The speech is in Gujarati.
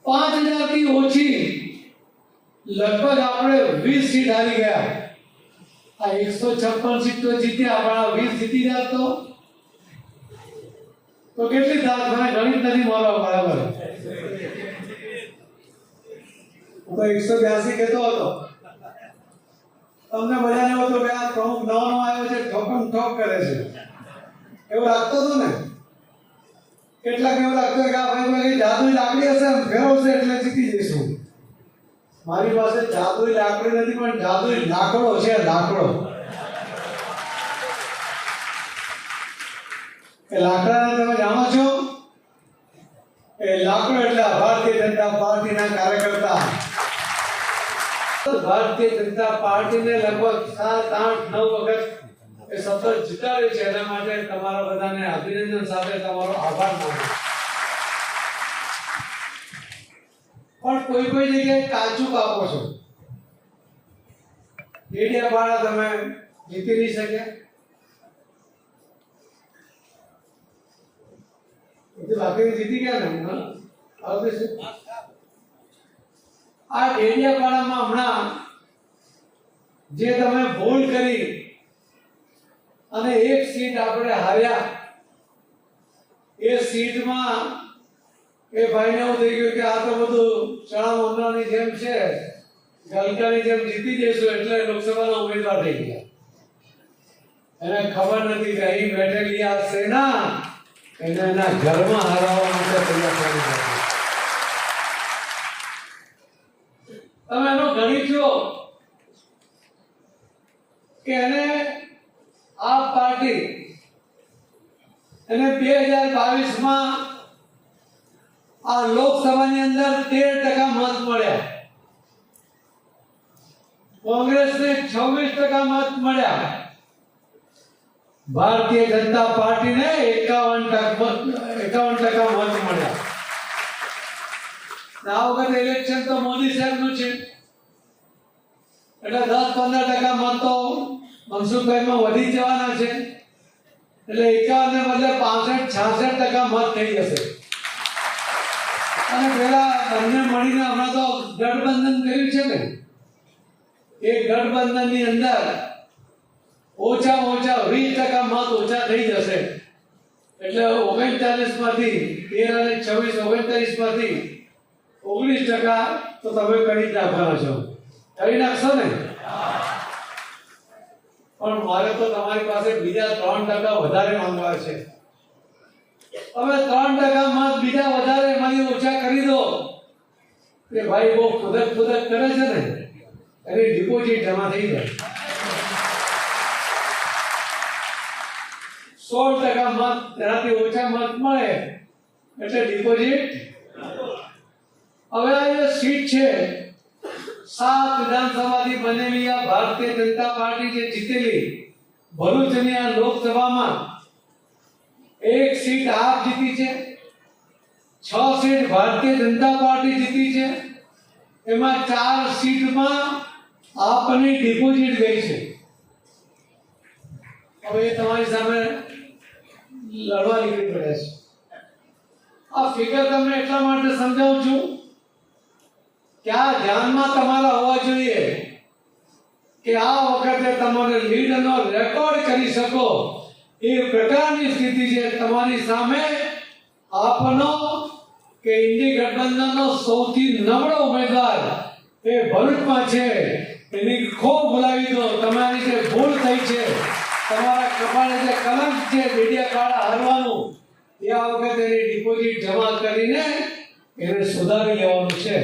5000 થી ઓછી લગભગ આપણે 20 સીટ હારી ગયા। આ 156 સીટ તો જીત્યા, પણ આ 20 જીતી જાત તો કેટલી થાત? મને ગણિત નથી મારો બરાબર। હું તો 182 કહેતો હતો। તમને બધાને એવું હતું કે આ પ્રમુખ નવો આવ્યો છે, ઠોકમ ઠોક કરે છે, એવું લાગતું હતું ને? કેટલાક એવું લાગતું કે આ ભાઈ જાદુઈ લાકડી હશે, ફેરવશે એટલે જીતી જઈશું। મારી પાસે જાદુઈ લાકડી નથી, પણ જાદુઈ લાકડો છે, લાકડો। એ લાકડાને તમે જાણો છો? એ લાકડો એટલે ભારતીય જનતા પાર્ટીના કાર્યકર્તા। ભારતીય જનતા પાર્ટીને લગભગ 7, 8, 9 વખત એ સતત જીતાડી છે। એના માટે તમારા બધાને અભિનંદન સાથે તમારો આભાર માનું। પણ કોઈ જગ્યાએ કાચું કાપો છો। ડેડિયાપાડા તમે જીતી નહીં શક્યા, બાકી જીતી ગયા ને? આવતી છે આ ડેડિયાપાડામાં હમણાં જે તમે ભૂલ કરી અને એક સીટ આપણે હાર્યા, એ સીટમાં એ ભાઈને એવું થઈ ગયું કે આ તો બધું ચણા મોંઘાની જેમ છે, ગલકાની જેમ જીતી જઈશું એટલે લોકસભાના ઉમેદવાર થઈ ગયા। એને ખબર નથી કે અહીં બેઠેલી આ સેના એને એના ઘરમાં હરાવવા માટે તૈયાર કરી છે। તમે એનો ગણિત લો કે એને આ પાર્ટી એને 2022માં આ લોકસભાની અંદર 13% મત મળ્યા, કોંગ્રેસને 26% મત મળ્યા, ભારતીય જનતા પાર્ટીને 51% મત મળ્યા। આ વખતે ઇલેક્શન તો મોદી સાહેબનું છે એટલે 10-15% મત તો મનસુખભાઈમાં વધી જવાના છે, એટલે 51 ને બદલે 65-66% મત થઈ જશે। અને પેલા બંને મળીને હમણાં તો ગઠબંધન કર્યું છે ને, એ ગઠબંધનની અંદર ઓછામાં ઓછા 20% મત ઓછા થઈ જશે, એટલે 39 માંથી 13 અને 26 39 માંથી 19% તો તમે કરી નાખવાના છો। કરી નાખશો ને? પણ મારે તો તમારી પાસે બીજા 3% વધારે માંગવા છે। હવે 3% મત બીજા વધારે મારી ઓછા કરી દો કે ભાઈ બહુ ખુદક કરે છે ને, એની ડિપોઝિટ જમા થઈ જાય। 16% મત એનાથી ઓછા મત મળે એટલે ડિપોઝિટ। હવે આ જે સીટ છે 7 વિધાનસભાથી બનેલી આ ભારતીય જનતા પાર્ટી જે જીતેલી ભરૂચની આ લોકસભામાં એક સીટ આપ જીતી છે, 6 સીટ ભારતીય જનતા પાર્ટી જીતી છે, એમાં 4 સીટમાં આપની ડિપોઝિટ ગઈ છે। હવે એ તમારી સામે લડવા નીકળી પડે છે। આ ફિગર તમને એટલા માટે સમજાવું છું કે આ ધ્યાનમાં તમારા હોવા જોઈએ કે આ વખતે તમારે લીડનો રેકોર્ડ કરી શકો એ પ્રકારની સ્થિતિ છે તમારી સામે। આપનો કે ઇન્ડી ગઠબંધનનો સૌથી નબળો ઉમેદવાર એ ભરૂચમાં છે, એની ખો બોલાવી દો। તમારી જે ભૂલ થઈ છે, તમારા કપાળે જે કલંક છે ડેડિયાપાડા હારવાનું, એ આ વખતે એની ડિપોઝિટ જમા કરીને એને સુધારી લેવાનું છે।